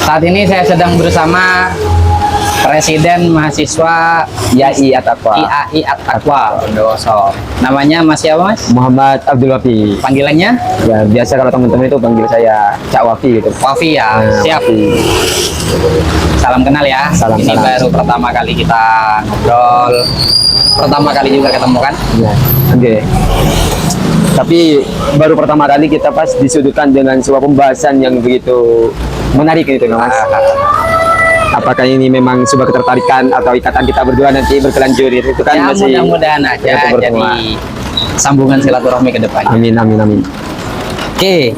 Saat ini saya sedang bersama Presiden Mahasiswa IAI At-Taqwa. IAI At-Taqwa Bondowoso. Namanya Mas siapa, Mas? Muhammad Abdul Wafi. Panggilannya? Ya, biasa kalau teman-teman itu panggil saya Cak Wafi gitu. Wafi ya. Nah, Siap. Wafi. Salam kenal ya. Salam Ini kenal. baru pertama kali kita ngobrol. Pertama kali juga ketemu kan? Ya, oke. Tapi baru pertama kali kita pas disudutkan dengan sebuah pembahasan yang begitu menarik gitu, Mas. Apakah ini memang sebuah ketertarikan atau ikatan kita berdua nanti berkelanjut itu kan Ya masih mudah-mudahan aja itu jadi berdua. sambungan silaturahmi ke depannya. Amin, amin, amin. Oke,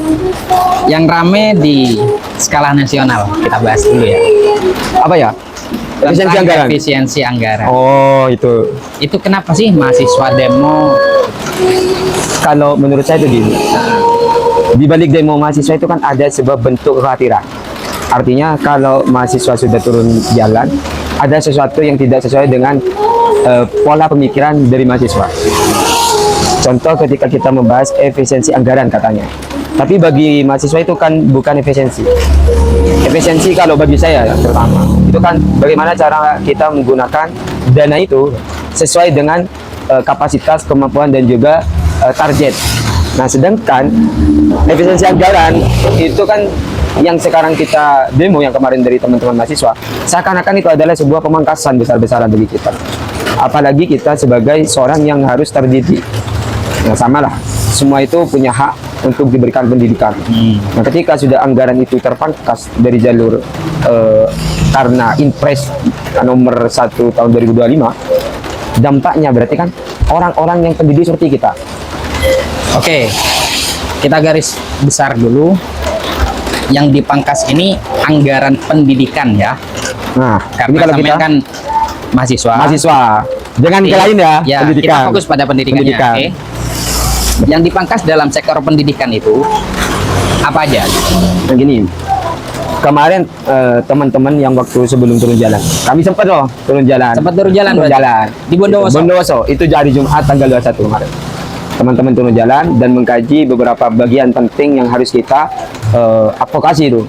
yang rame di skala nasional kita bahas dulu ya. Apa ya? Efisiensi Tentang anggaran. efisiensi anggaran. Oh, itu. Itu kenapa sih mahasiswa demo? Kalau menurut saya itu gini. Di balik demo mahasiswa itu kan ada sebuah bentuk kekhawatiran. Artinya kalau mahasiswa sudah turun jalan, ada sesuatu yang tidak sesuai dengan pola pemikiran dari mahasiswa. Contoh ketika kita membahas efisiensi anggaran katanya. Tapi bagi mahasiswa itu kan bukan efisiensi. Efisiensi kalau bagi saya terutama, itu kan bagaimana cara kita menggunakan dana itu sesuai dengan kapasitas, kemampuan, dan juga target. Nah, sedangkan efisiensi anggaran itu kan yang sekarang kita demo yang kemarin dari teman-teman mahasiswa, seakan-akan itu adalah sebuah pemangkasan besar-besaran bagi kita. Apalagi kita sebagai seorang yang harus terdidik. Nah, samalah. Semua itu punya hak untuk diberikan pendidikan. Nah, ketika sudah anggaran itu terpangkas dari jalur karena Inpres nomor 1 tahun 2025, dampaknya berarti kan orang-orang yang pendidik seperti kita. Oke, kita garis besar dulu. Yang dipangkas ini anggaran pendidikan ya. Nah, ini Karena kalau sampean kita kan mahasiswa. mahasiswa, jangan ke lain ya, Ya, pendidikan. kita fokus pada pendidikannya. Pendidikan. Oke. Yang dipangkas dalam sektor pendidikan itu apa aja? Nah, gini, kemarin teman-teman yang waktu sebelum turun jalan, kami sempat loh turun jalan. Sempat turun jalan Turun berarti? jalan. Di Bondowoso? Bondowoso, itu hari Jumat tanggal 21 kemarin. Teman-teman turun jalan dan mengkaji beberapa bagian penting yang harus kita advokasi itu.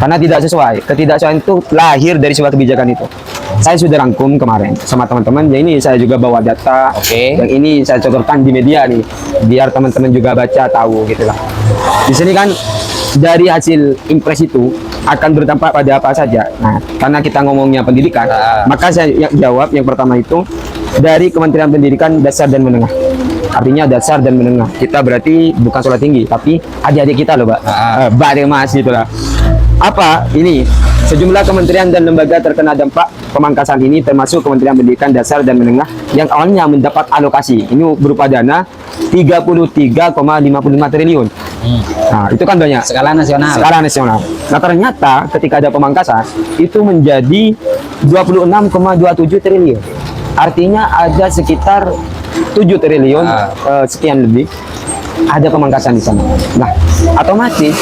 Karena tidak sesuai. Ketidaksesuaian itu lahir dari sebuah kebijakan itu. Saya sudah rangkum kemarin sama teman-teman. Yang ini saya juga bawa data. Oke. Yang ini saya contohkan di media nih, biar teman-teman juga baca tahu gitulah. Di sini kan dari hasil impres itu akan berdampak pada apa saja. Nah, karena kita ngomongnya pendidikan, maka saya jawab yang pertama itu dari Kementerian Pendidikan Dasar dan Menengah. Artinya dasar dan menengah. Kita berarti bukan sekolah tinggi, tapi adik-adik kita loh, Pak. Mbak dan Mas gitulah. Apa ini? Sejumlah kementerian dan lembaga terkena dampak pemangkasan ini, termasuk Kementerian Pendidikan Dasar dan Menengah yang awalnya mendapat alokasi. Ini berupa dana 33,55 triliun. Nah, itu kan banyak. Skala nasional. Skala nasional. Nah, ternyata ketika ada pemangkasan itu menjadi 26,27 triliun. Artinya ada sekitar 7 triliun sekian lebih ada pemangkasan di sana. Nah, otomatis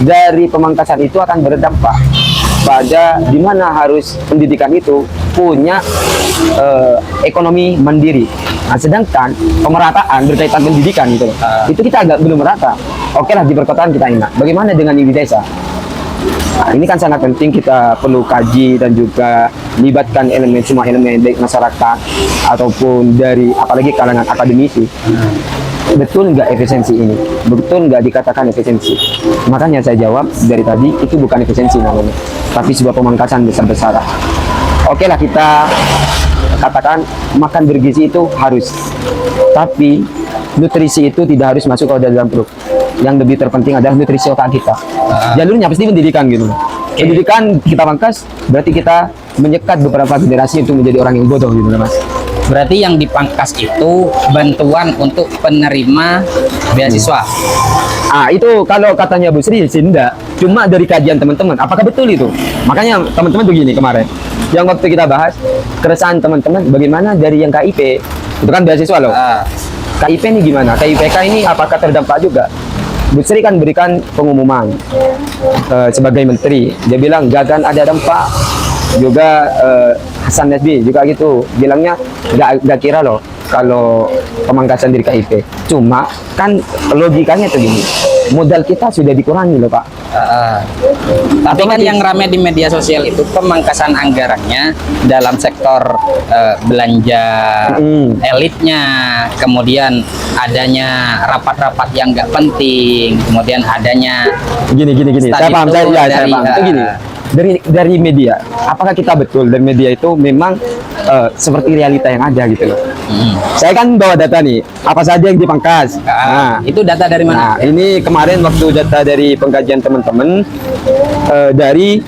dari pemangkasan itu akan berdampak pada di mana harus pendidikan itu punya ekonomi mandiri. Nah, sedangkan pemerataan berkaitan pendidikan itu kita agak belum merata. Oke lah, di perkotaan kita enak. Bagaimana dengan di desa? Nah, ini kan sangat penting, kita perlu kaji dan juga libatkan semua elemen baik masyarakat ataupun dari apalagi kalangan akademisi. Betul nggak efisiensi ini? Betul nggak dikatakan efisiensi? Makanya saya jawab dari tadi itu bukan efisiensi namanya, tapi sebuah pemangkasan besar-besaran. Oke lah, kita katakan makan bergizi itu harus, tapi nutrisi itu tidak harus masuk ke dalam perut. Yang lebih terpenting adalah nutrisi otak kita. Jalurnya pasti pendidikan gitu. Pendidikan kita pangkas, berarti kita menyekat beberapa generasi untuk menjadi orang yang bodoh gitu, Mas. Berarti yang dipangkas itu bantuan untuk penerima beasiswa. Itu kalau katanya Bu Sri sih enggak. Cuma dari kajian teman-teman, apakah betul itu? Makanya teman-teman begini kemarin. Yang waktu kita bahas keresahan teman-teman bagaimana dari yang KIP. Itu kan beasiswa loh. KIP ini gimana? KIPK ini apakah terdampak juga? Bu Sri kan berikan pengumuman sebagai menteri. Dia bilang gak akan ada dampak. Juga Hasan Nasbi juga gitu. Bilangnya gak kira loh kalau pemangkasan dari KIP. Cuma kan logikanya tuh gini. modal kita sudah dikurangi loh Pak. Tapi kan Otomatis. yang ramai di media sosial itu pemangkasan anggarannya dalam sektor belanja elitnya, kemudian adanya rapat-rapat yang nggak penting, kemudian adanya Gini. Saya Tadi paham, itu saya dari, paham. Itu gini. Dari media, apakah kita betul dari media itu memang seperti realita yang ada gitu loh. Saya kan bawa data nih, apa saja yang dipangkas. Nah, itu data dari mana? nah, ini kemarin waktu data dari pengkajian teman-teman dari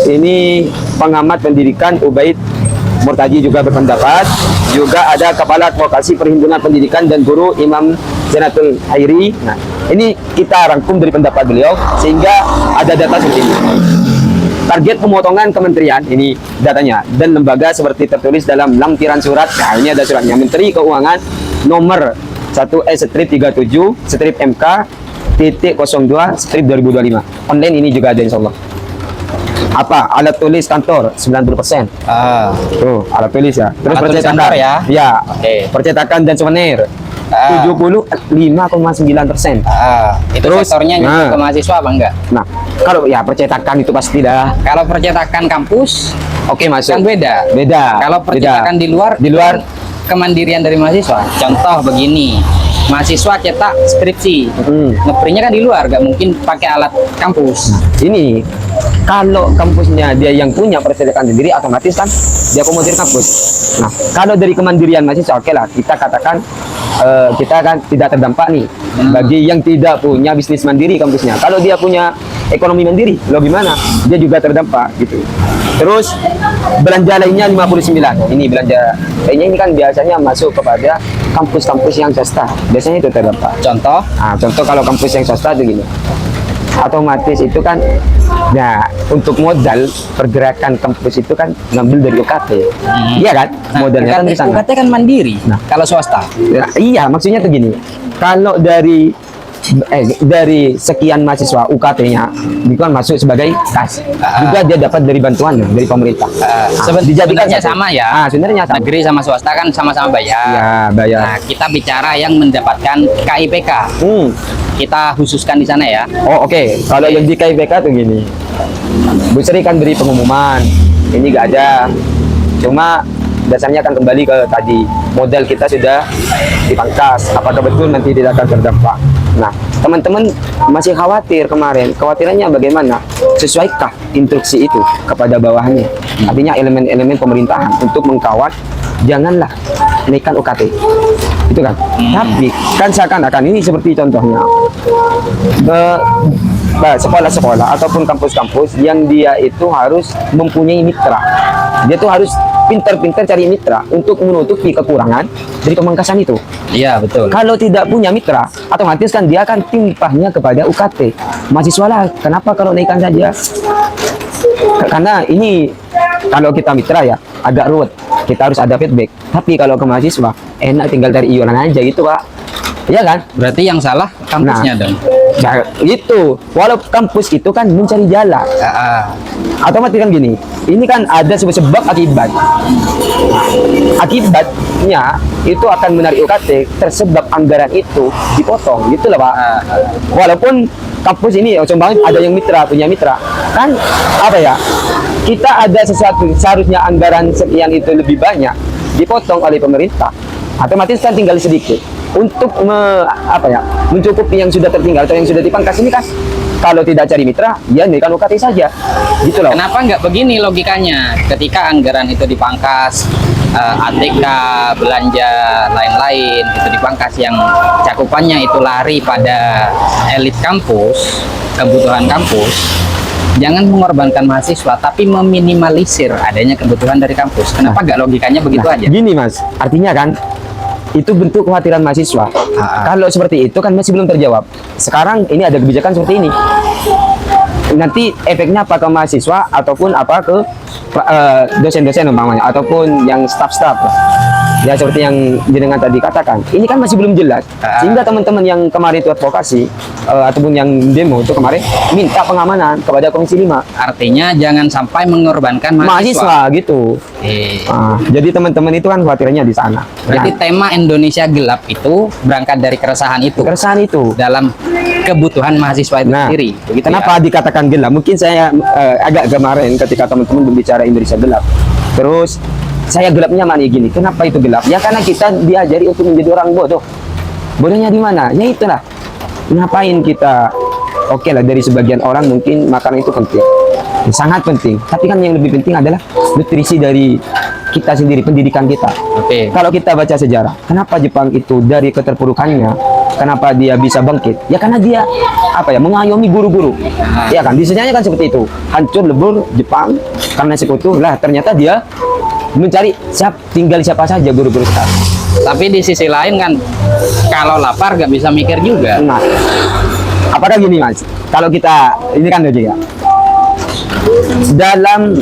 ini pengamat pendidikan Ubaid Murtaji juga berpendapat, juga ada Kepala Advokasi Perhimpunan Pendidikan dan Guru Imam Zainatul Hairi. Nah, ini kita rangkum dari pendapat beliau sehingga ada data seperti ini. Target pemotongan kementerian, ini datanya, dan lembaga seperti tertulis dalam lampiran surat. Nah, ini ada suratnya. Menteri Keuangan nomor 1/37/MK titik 02 strip 2025. Online ini juga ada insya Allah. Apa? Alat tulis kantor 90%. Tuh, alat tulis ya. Terus Alat tulis percetakan kantor ya? Ya. Oke. Percetakan dan souvenir 75,9%. Itu Terus, sektornya nyusul nah. ke mahasiswa apa enggak? Nah, kalau ya percetakan itu pasti dah. Kalau percetakan kampus Oke, masuk. kan beda. Beda. Kalau percetakan Beda. di luar kemandirian dari mahasiswa. Contoh begini, mahasiswa cetak skripsi, ngeprintnya kan di luar, nggak mungkin pakai alat kampus. Ini kalau kampusnya dia yang punya percetakan sendiri, otomatis kan dia komodir kampus. Nah, kalau dari kemandirian mahasiswa, oke lah, kita katakan kita kan tidak terdampak nih. Bagi yang tidak punya bisnis mandiri kampusnya, kalau dia punya ekonomi mandiri, lo gimana? Dia juga terdampak gitu. Terus belanja lainnya 59. Ini belanja lainnya ini kan biasanya masuk kepada kampus-kampus yang swasta. Biasanya itu terdampak. Contoh, Nah, contoh kalau kampus yang swasta itu gini. Otomatis itu kan, nah untuk modal pergerakan kampus itu kan ngambil dari UKT. Iya kan? Modalnya kan di sana. UKT kan mandiri. Nah. Kalau swasta, Ya, iya, maksudnya tuh gini. Kalau dari sekian mahasiswa UKT-nya itu kan masuk sebagai kas. Juga dia dapat dari bantuan dari pemerintah. sebenarnya satu. sama ya. Sebenarnya sama. Negeri sama swasta kan sama-sama bayar. Ya, bayar. Nah, kita bicara yang mendapatkan KIPK. Kita khususkan di sana ya. Oh, oke. Kalau yang di KIPK tuh gini. Bu Sri kan beri pengumuman. Ini gak ada. Cuma dasarnya akan kembali ke tadi. Modal kita sudah dipangkas. Apakah betul nanti tidak akan terdampak? Nah, teman-teman masih khawatir kemarin. Kekhawatirannya bagaimana? Sesuaikah instruksi itu kepada bawahnya? Artinya elemen-elemen pemerintahan untuk mengkawal janganlah naikkan UKT. Itu kan. Tapi kan seakan-akan ini seperti contohnya sekolah-sekolah ataupun kampus-kampus yang dia itu harus mempunyai mitra. Dia tuh harus pintar-pintar cari mitra untuk menutupi kekurangan dari pemangkasan itu. Iya, betul. Kalau tidak punya mitra, otomatis kan dia akan timpahnya kepada UKT. Mahasiswa lah, kenapa kalau naikkan saja? Karena ini kalau kita mitra ya agak ruwet. Kita harus ada feedback. Tapi kalau ke mahasiswa enak tinggal dari iuran aja gitu, Pak. Iya kan? Berarti yang salah kampusnya dong. Nah, itu. Walau kampus itu kan mencari jalan. Otomatis kan gini. Ini kan ada sebab akibat. Akibatnya itu akan menarik UKT tersebab anggaran itu dipotong gitu loh, Pak. Walaupun kampus ini contohnya ada yang mitra, punya mitra. Kan apa ya? Kita ada sesuatu seharusnya anggaran sekian itu lebih banyak dipotong oleh pemerintah. Otomatis kan tinggal sedikit untuk mencukupi yang sudah tertinggal atau yang sudah dipangkas ini kan. Kalau tidak cari mitra, ya naikkan UKT saja. Gitu loh. Kenapa nggak begini logikanya? Ketika anggaran itu dipangkas, ATK, belanja lain-lain itu dipangkas, yang cakupannya itu lari pada elit kampus, kebutuhan kampus. Jangan mengorbankan mahasiswa, tapi meminimalisir adanya kebutuhan dari kampus. Kenapa nggak logikanya begitu aja? Gini Mas, artinya kan itu bentuk kekhawatiran mahasiswa. Kalau seperti itu kan masih belum terjawab. Sekarang ini ada kebijakan seperti ini. nanti efeknya apa ke mahasiswa ataupun apa ke dosen-dosen umpamanya ataupun yang staff-staff ya, seperti yang jenengan tadi katakan, ini kan masih belum jelas, sehingga teman-teman yang kemarin itu advokasi ataupun yang demo itu kemarin minta pengamanan kepada Komisi 5. Artinya jangan sampai mengorbankan mahasiswa. Gitu. Jadi teman-teman itu kan khawatirnya di sana. Jadi tema Indonesia Gelap itu berangkat dari keresahan itu dalam kebutuhan mahasiswa itu sendiri. Begitu kenapa dikatakan gelap? Mungkin saya agak kemarin ketika teman-teman berbicara Indonesia Gelap, terus saya gelapnya mana gini? Kenapa itu gelap? Ya karena kita diajari untuk menjadi orang bodoh. Bodohnya di mana? Ya itulah. Ngapain kita? Oke lah, dari sebagian orang mungkin makanan itu penting, sangat penting. Tapi kan yang lebih penting adalah nutrisi dari kita sendiri, pendidikan kita. Kalau kita baca sejarah, kenapa Jepang itu dari keterpurukannya, kenapa dia bisa bangkit? Ya karena dia mengayomi guru-guru. Ya kan, di sejarahnya kan seperti itu. Hancur lebur Jepang karena sekutu lah. Ternyata dia mencari tinggal siapa saja guru-guru sekarang. Tapi di sisi lain kan, kalau lapar nggak bisa mikir juga. Nah, apakah gini Mas? Kalau kita ini kan logik ya. Dalam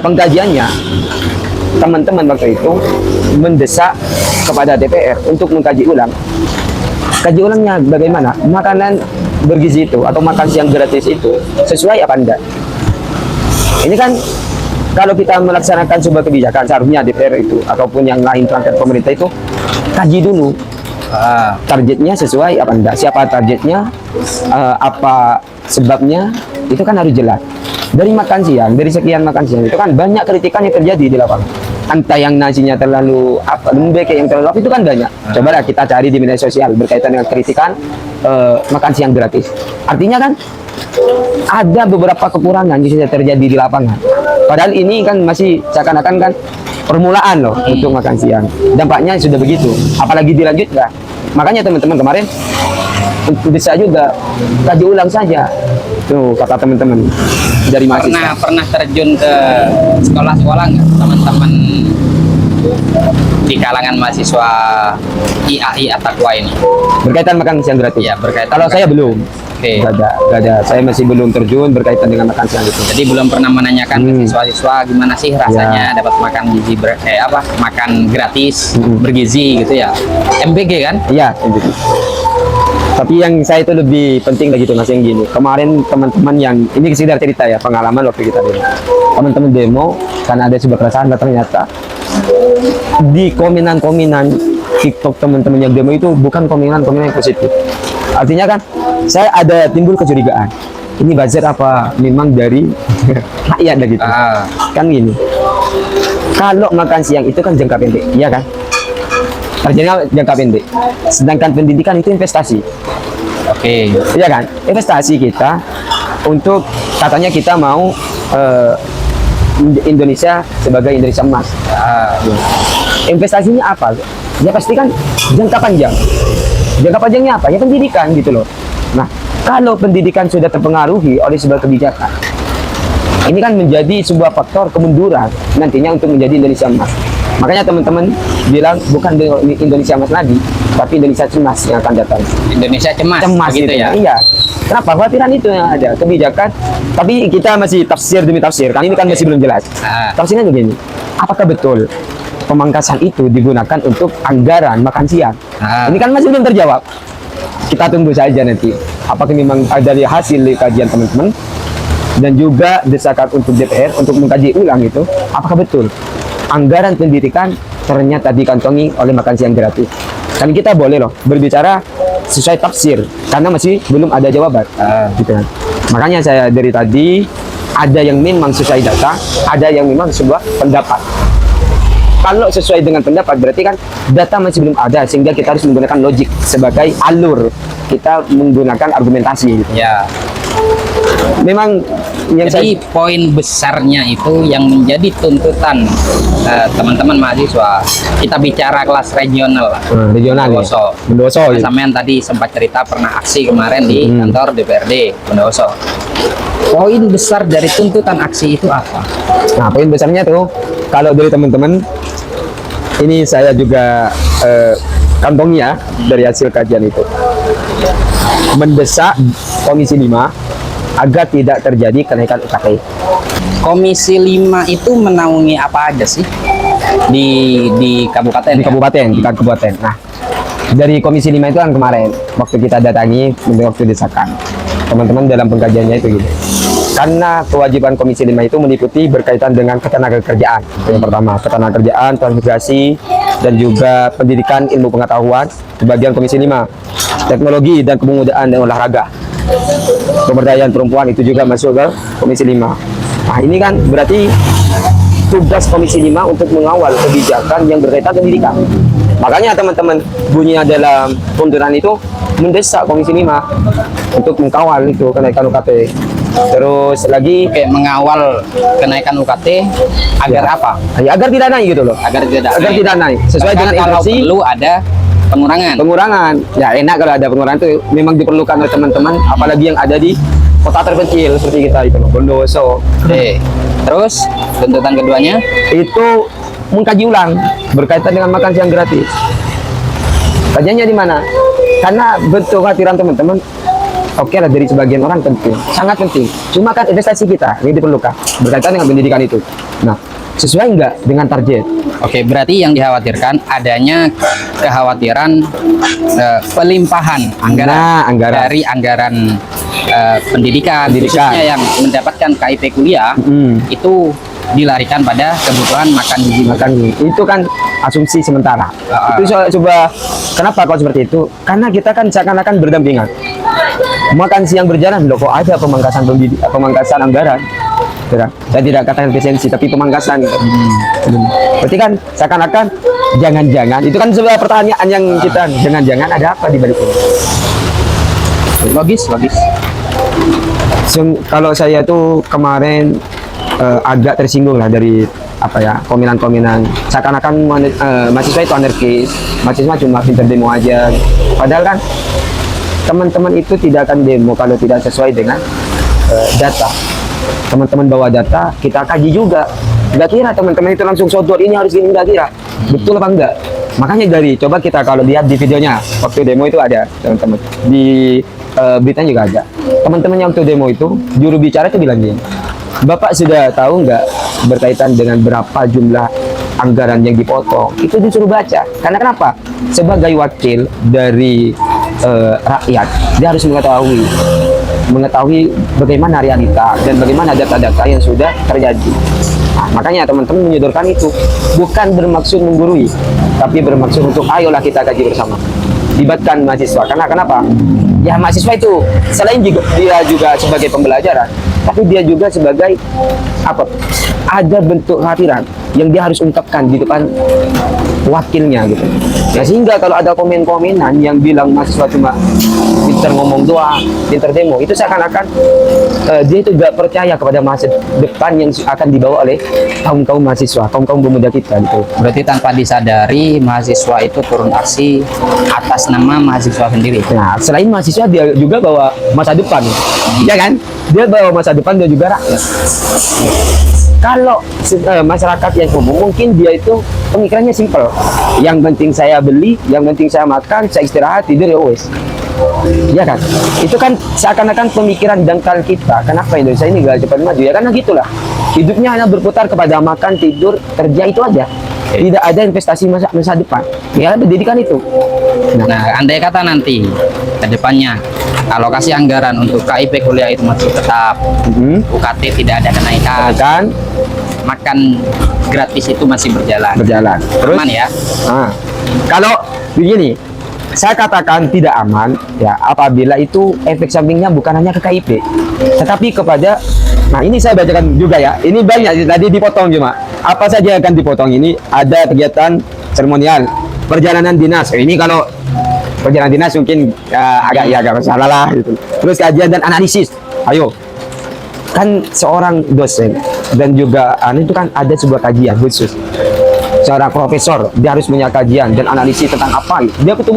pengkajiannya, teman-teman waktu itu mendesak kepada DPR untuk mengkaji ulang. Kaji ulangnya bagaimana? Makanan bergizi itu atau makan siang gratis itu sesuai apa enggak? Ini kan kalau kita melaksanakan sebuah kebijakan, seharusnya DPR itu ataupun yang lain perangkat pemerintah itu kaji dulu targetnya sesuai apa enggak, siapa targetnya, apa sebabnya, itu kan harus jelas. Dari makan siang, dari sekian makan siang itu kan banyak kritikan yang terjadi di lapangan. Entah yang nasinya terlalu lembek, yang terlalu apa, itu kan banyak. Cobalah kita cari di media sosial berkaitan dengan kritikan makan siang gratis. Artinya kan ada beberapa kekurangan yang sudah terjadi di lapangan. Padahal ini kan masih seakan-akan kan permulaan loh untuk makan siang. Dampaknya sudah begitu, apalagi dilanjutkan. Makanya teman-teman kemarin bisa juga kaji ulang saja. Tuh kata teman-teman dari mahasiswa. Pernah terjun ke sekolah-sekolah nggak teman-teman di kalangan mahasiswa IAI Attaqwa ini berkaitan makan siang gratis? Ya, berkaitan. Kalau saya belum. Gak ada. Saya masih belum terjun berkaitan dengan makan siang itu. Jadi belum pernah menanyakan ke siswa-siswa gimana sih rasanya dapat makan gizi makan gratis bergizi gitu ya. MBG kan? Iya, MBG. Tapi yang saya itu lebih penting lagi tuh Mas, yang gini. Kemarin teman-teman yang ini sekedar cerita ya, pengalaman waktu kita demo. Teman-teman demo karena ada sebuah keresahan, ternyata di komenan-komenan TikTok teman-teman yang demo itu bukan komenan-komenan yang positif. Artinya kan saya ada timbul kecurigaan. Ini buzzer apa memang dari rakyat gitu. Kan gini. Kalau makan siang itu kan jangka pendek, iya kan? Terjadinya jangka pendek. Sedangkan pendidikan itu investasi. Iya kan? Investasi kita untuk katanya kita mau Indonesia sebagai Indonesia emas. Investasinya apa? Ya pasti kan jangka panjang. Jangka panjangnya apa? Ya pendidikan gitu loh. Nah, kalau pendidikan sudah terpengaruhi oleh sebuah kebijakan, ini kan menjadi sebuah faktor kemunduran nantinya untuk menjadi Indonesia emas. Makanya teman-teman bilang bukan Indonesia emas lagi, tapi Indonesia cemas yang akan datang. Indonesia cemas gitu ya? Iya. Kenapa? Khawatiran itu yang ada kebijakan, tapi kita masih tafsir demi tafsir. Kan ini kan masih belum jelas. Tafsirnya begini. Apakah betul pemangkasan itu digunakan untuk anggaran makan siang? Ini kan masih belum terjawab. Kita tunggu saja nanti. Apakah memang dari hasil kajian teman-teman dan juga desakan untuk DPR untuk mengkaji ulang itu, apakah betul anggaran pendidikan ternyata dikantongi oleh makan siang gratis? Kan kita boleh loh berbicara sesuai tafsir karena masih belum ada jawaban. Gitu kan. Makanya saya dari tadi ada yang memang sesuai data, ada yang memang sebuah pendapat. Kalau sesuai dengan pendapat berarti kan data masih belum ada, sehingga kita harus menggunakan logik sebagai alur kita menggunakan argumentasi gitu. Ya. Memang yang jadi poin besarnya itu yang menjadi tuntutan teman-teman mahasiswa. Kita bicara kelas regional lah. Regional Bondowoso. Sampean tadi sempat cerita pernah aksi kemarin di kantor DPRD Bondowoso. Poin besar dari tuntutan aksi itu apa? Nah, poin besarnya tuh kalau dari teman-teman ini saya juga kantongi ya dari hasil kajian itu. Mendesak Komisi 5 agar tidak terjadi kenaikan UKT. Komisi 5 itu menaungi apa aja sih di kabupaten? Di kabupaten, di kabupaten. Nah, dari Komisi 5 itu kan kemarin waktu kita datangi, waktu disahkan, teman-teman dalam pengkajiannya itu gitu. Karena kewajiban Komisi 5 itu meliputi berkaitan dengan ketenagakerjaan. Yang pertama, ketenagakerjaan, transmigrasi, dan juga pendidikan ilmu pengetahuan. Bagian Komisi 5, teknologi dan kepemudaan dan olahraga. Pemberdayaan perempuan itu juga masuk ke Komisi 5. Nah, ini kan berarti tugas Komisi 5 untuk mengawal kebijakan yang berkaitan pendidikan. Makanya teman-teman bunyinya dalam tuntutan itu mendesak Komisi 5 untuk mengawal itu kenaikan UKT. Terus lagi Kayak mengawal kenaikan UKT agar apa? ya, agar tidak naik gitu loh. Agar tidak Tidak naik sesuai Bahkan dengan kalau inflasi. perlu ada pengurangan. Ya enak kalau ada pengurangan itu memang diperlukan oleh teman-teman, apalagi yang ada di kota terpencil seperti kita itu Bondowoso. Oke. Terus tuntutan keduanya Itu mengkaji ulang berkaitan dengan makan siang gratis. Kajiannya di mana? Karena bentuk khawatiran teman-teman, oke lah, dari sebagian orang penting, sangat penting. Cuma kan investasi kita yang diperlukan berkaitan dengan pendidikan itu. Nah, sesuai enggak dengan target? Oke, berarti yang dikhawatirkan adanya kekhawatiran pelimpahan anggaran, Nah, anggaran. dari anggaran pendidikan, Pendidikan. khususnya yang mendapatkan KIP kuliah itu dilarikan pada kebutuhan makan gizi. Makan itu kan asumsi sementara. Itu coba kenapa kalau seperti itu? Karena kita kan seakan-akan berdampingan. Makan siang berjalan loh, kok ada pemangkasan anggaran. Tidak. Saya tidak katakan efisiensi, tapi pemangkasan. Berarti kan seakan-akan jangan-jangan itu kan sebuah pertanyaan yang kita jangan-jangan ada apa di balik ini. Logis. Kalau saya tuh kemarin agak tersinggung lah dari apa ya, komenan-komenan seakan-akan mahasiswa itu anarkis, mahasiswa cuma pinter demo aja. Padahal kan teman-teman itu tidak akan demo kalau tidak sesuai dengan data. Teman-teman bawa data, kita kaji juga. Nggak kira teman-teman itu langsung sodor ini harus gini, nggak kira. Betul apa enggak? Makanya coba kita kalau lihat di videonya waktu demo itu ada teman-teman di beritanya juga ada. Teman-teman yang waktu demo itu juru bicara itu bilang gini, Bapak sudah tahu nggak berkaitan dengan berapa jumlah anggaran yang dipotong? Itu disuruh baca. Karena kenapa? Sebagai wakil dari rakyat, dia harus mengetahui bagaimana realita dan bagaimana data-data yang sudah terjadi. Nah, makanya teman-teman menyodorkan itu bukan bermaksud menggurui, tapi bermaksud untuk ayolah kita kaji bersama. Libatkan mahasiswa. Karena kenapa? Ya mahasiswa itu selain dia juga sebagai pembelajaran, tapi dia juga sebagai apa? Ada bentuk kekhawatiran yang dia harus ungkapkan di depan wakilnya gitu. Nah, sehingga kalau ada komen-komenan yang bilang mahasiswa cuma pinter ngomong doang, pinter demo, itu seakan-akan dia itu gak percaya kepada masa depan yang akan dibawa oleh kaum-kaum mahasiswa, kaum-kaum pemuda kita gitu. Berarti tanpa disadari mahasiswa itu turun aksi atas nama mahasiswa sendiri. Nah, selain mahasiswa dia juga bawa masa depan, ya kan? Dia bawa masa depan, dia juga rakyat. Kalau masyarakat yang umum mungkin dia itu pemikirannya simpel. Yang penting saya beli, yang penting saya makan, saya istirahat, tidur ya wes. Ya kan? Itu kan seakan-akan pemikiran dangkal kita. Kenapa Indonesia ini gak cepat maju? Ya karena gitulah. Hidupnya hanya berputar kepada makan, tidur, kerja, itu aja. Tidak ada investasi masa depan. Ya pendidikan itu. Nah, andai kata nanti ke depannya alokasi anggaran untuk KIP kuliah itu masih tetap, UKT tidak ada kenaikan, Kan makan gratis itu masih berjalan. Terus Aman ya? Nah, kalau begini, saya katakan tidak aman ya apabila itu efek sampingnya bukan hanya ke KIP, tetapi kepada, nah ini saya bacakan juga ya, ini banyak tadi dipotong cuma apa saja akan dipotong. Ini ada kegiatan seremonial, perjalanan dinas. Ini kalau perjalanan dinas mungkin agak salah lah gitu. Terus kajian dan analisis, ayo kan seorang dosen dan juga itu kan ada sebuah kajian khusus. Seorang profesor dia harus punya kajian dan analisis tentang apa. Dia butuh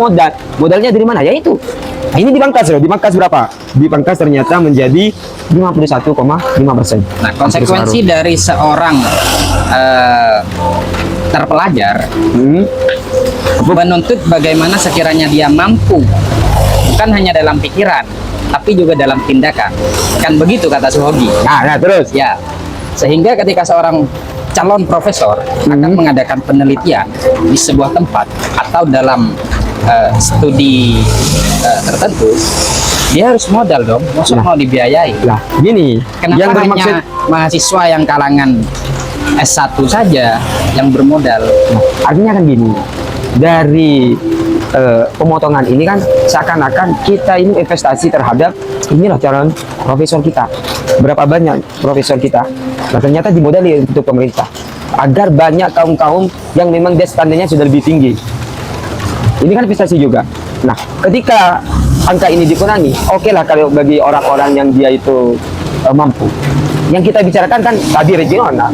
modalnya dari mana? Ya itu. Nah, ini dipangkas loh. Dipangkas berapa? Dipangkas ternyata menjadi 51,5%. Nah, konsekuensi dari seorang terpelajar menuntut bagaimana sekiranya dia mampu, bukan hanya dalam pikiran, tapi juga dalam tindakan. Kan begitu kata Suhogi. Nah, terus. Ya, sehingga ketika seorang calon profesor akan mengadakan penelitian di sebuah tempat atau dalam studi tertentu, dia harus modal dong, maksudnya mau dibiayai. Lah, gini, Kenapa yang bermaksud hanya mahasiswa yang kalangan S1 saja yang bermodal? artinya kan gini, dari pemotongan ini kan seakan-akan kita ini investasi terhadap inilah calon profesor kita. Berapa banyak profesor kita? Nah, ternyata dimodali untuk pemerintah agar banyak kaum-kaum yang memang dia standarnya sudah lebih tinggi. Ini kan investasi juga. Nah, ketika angka ini dikurangi, oke lah kalau bagi orang-orang yang dia itu mampu. Yang kita bicarakan kan tadi regional.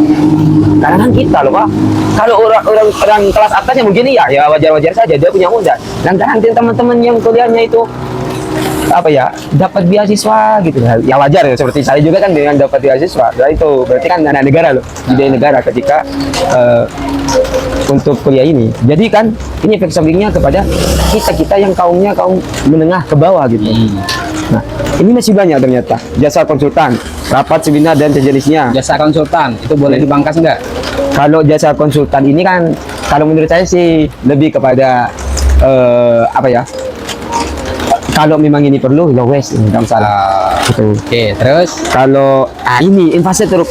Karena kan kita loh Pak. Kalau orang kelas atasnya mungkin ya wajar-wajar saja dia punya modal. Dan nanti teman-teman yang kuliahnya itu apa ya dapat beasiswa gitu ya wajar ya, seperti saya juga kan dengan dapat beasiswa. Nah, itu berarti kan anak negara loh, biaya negara ketika untuk kuliah ini. Jadi kan ini efek sampingnya kepada kita yang kaum menengah ke bawah gitu. Nah, ini masih banyak ternyata jasa konsultan, rapat seminar dan sejenisnya. Jasa konsultan itu boleh dipangkas enggak? Kalau jasa konsultan ini kan kalau menurut saya sih lebih kepada apa ya? Kalau memang ini perlu, ya wes, nggak masalah. Gitu. Oke, terus Kalau ini infrastruktur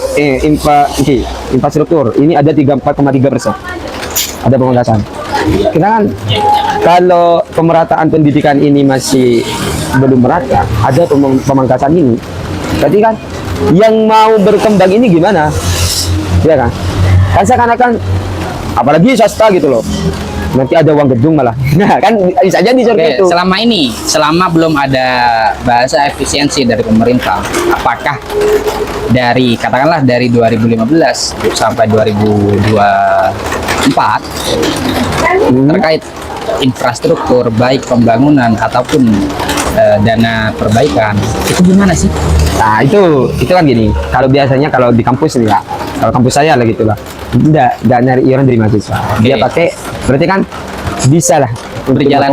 ini ada 34,3%. Ada pemangkasan. Karena kan kalau pemerataan pendidikan ini masih belum merata, ada pemangkasan ini. Berarti kan yang mau berkembang ini gimana? Ya kan? Kan seakan-akan apalagi swasta gitu loh. Nanti ada uang gedung malah. Nah, kan bisa jadi seperti itu. Selama belum ada bahasa efisiensi dari pemerintah, apakah katakanlah dari 2015 sampai 2024 terkait infrastruktur baik pembangunan ataupun dana perbaikan itu gimana sih? Nah, itu kan gini. Kalau biasanya kalau di kampus nih ya, kalau kampus saya lah gitu lah. Enggak nyari iuran dari mahasiswa. Dia pakai berarti kan bisa lah untuk Berjalan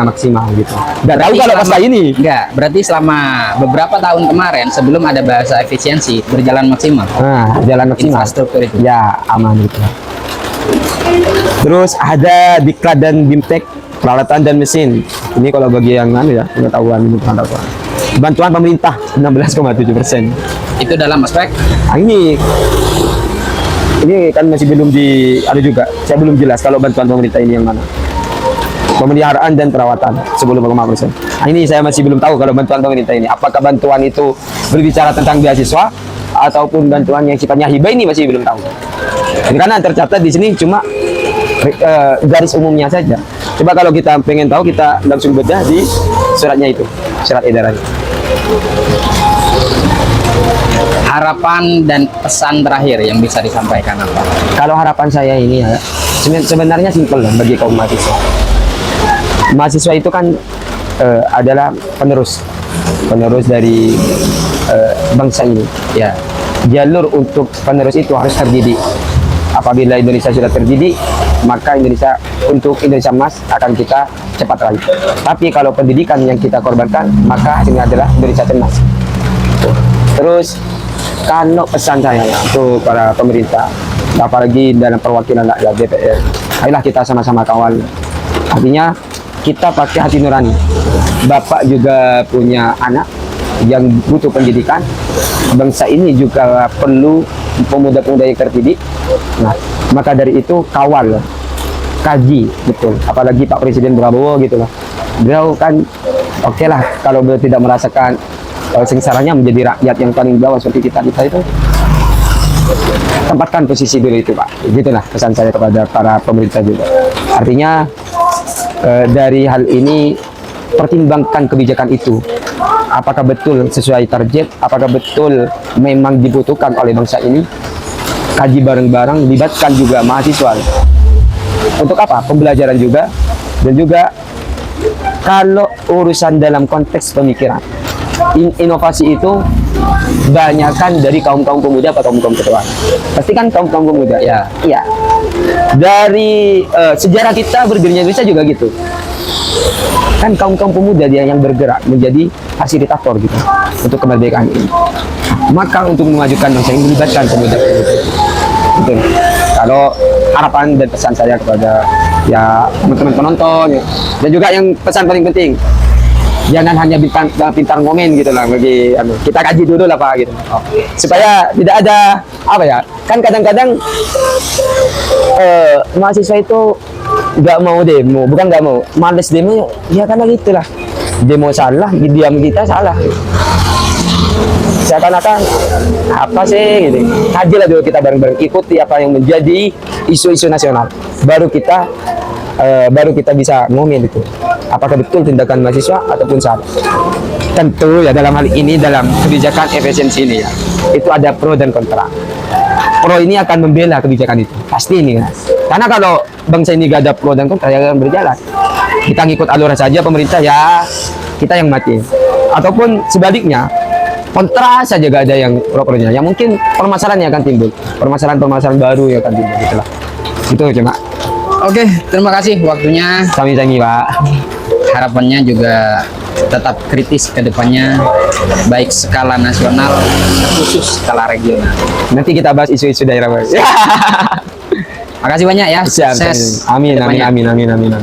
maksimal gitu. Enggak tahu kalau pas ini. Enggak, berarti selama beberapa tahun kemarin sebelum ada bahasa efisiensi berjalan maksimal. Nah, jalan maksimal. Infrastruktur itu. Ya, aman gitu. Terus ada Diklat dan Bimtek peralatan dan mesin. Ini kalau bagi yang ya, pengetahuan ini pengetahuan. Bantuan pemerintah 16,7%. Itu dalam aspek ini kan masih belum ada juga. Saya belum jelas kalau bantuan pemerintah ini yang mana. Pemeliharaan dan perawatan 10,5%. Nah, ini saya masih belum tahu kalau bantuan pemerintah ini. Apakah bantuan itu berbicara tentang beasiswa ataupun bantuan yang sifatnya hibah, ini masih belum tahu. Karena tercatat di sini cuma garis umumnya saja. Coba kalau kita pengen tahu, kita langsung bedah di suratnya itu, surat edarannya. Harapan dan pesan terakhir yang bisa disampaikan apa? Kalau harapan saya ini ya, sebenarnya simpel lah bagi kaum mahasiswa. Mahasiswa itu kan adalah penerus dari bangsa ini. Ya, jalur untuk penerus itu harus terdidik. Apabila Indonesia sudah terdidik, maka untuk Indonesia emas akan kita cepat raih. Tapi kalau pendidikan yang kita korbankan, maka hasilnya adalah Indonesia cemas. Terus kalau pesan saya untuk para pemerintah, apalagi dalam perwakilan rakyat DPR, ayolah kita sama-sama kawal. Artinya kita pakai hati nurani. Bapak juga punya anak yang butuh pendidikan. Bangsa ini juga perlu pemuda-pemuda yang terdidik. Nah, maka dari itu kawal, kaji betul. Apalagi Pak Presiden Prabowo gitu lah. Beliau kan oke lah kalau beliau tidak merasakan sengsaranya menjadi rakyat yang paling bawah seperti kita itu, tempatkan posisi dulu itu Pak. Gitulah pesan saya kepada para pemerintah juga. Artinya dari hal ini pertimbangkan kebijakan itu. Apakah betul sesuai target? Apakah betul memang dibutuhkan oleh bangsa ini? Kaji bareng-bareng, libatkan juga mahasiswa. Untuk apa? Pembelajaran juga. Dan juga kalau urusan dalam konteks pemikiran, inovasi itu banyakkan dari kaum-kaum pemuda atau kaum-kaum ketua. Pasti kan kaum-kaum pemuda. Ya. Dari sejarah kita berdirinya Indonesia juga gitu. kan kaum pemuda dia yang bergerak menjadi fasilitator gitu untuk kemerdekaan ini. Maka untuk memajukan bangsa ini melibatkan pemuda. Betul. Kalau harapan dan pesan saya kepada ya teman-teman penonton ya, dan juga yang pesan paling penting, jangan hanya pintar ngomen gitu lah, bagi kita kaji dulu lah Pak gitu, supaya tidak ada apa ya, kan kadang-kadang mahasiswa itu nggak mau demo, bukan nggak mau, males demo ya karena gitulah, demo salah, diam kita salah, seakan-akan apa sih gitu, kaji lah dulu kita bareng-bareng, ikuti apa yang menjadi isu-isu nasional, baru kita bisa ngomongin itu apakah betul tindakan mahasiswa ataupun salah. Tentu ya dalam hal ini, dalam kebijakan efisiensi ini ya, itu ada pro dan kontra. Pro ini akan membela kebijakan itu, pasti ini kan. Karena kalau bangsa ini gak ada pro dan kontra, ya akan berjalan. Kita ngikut alur saja pemerintah, ya kita yang mati. Ataupun sebaliknya, kontra saja gak ada yang pro-pronya. Ya mungkin permasalahan yang akan timbul, permasalahan baru yang akan timbul, gitulah. Itu cuma. Oke, terima kasih waktunya. Sami-sami Pak. Harapannya juga tetap kritis ke depannya, baik skala nasional khusus skala regional. Nanti kita bahas isu-isu daerah Pak. Makasih banyak ya. Siap. Sukses Amin, ke depannya. amin.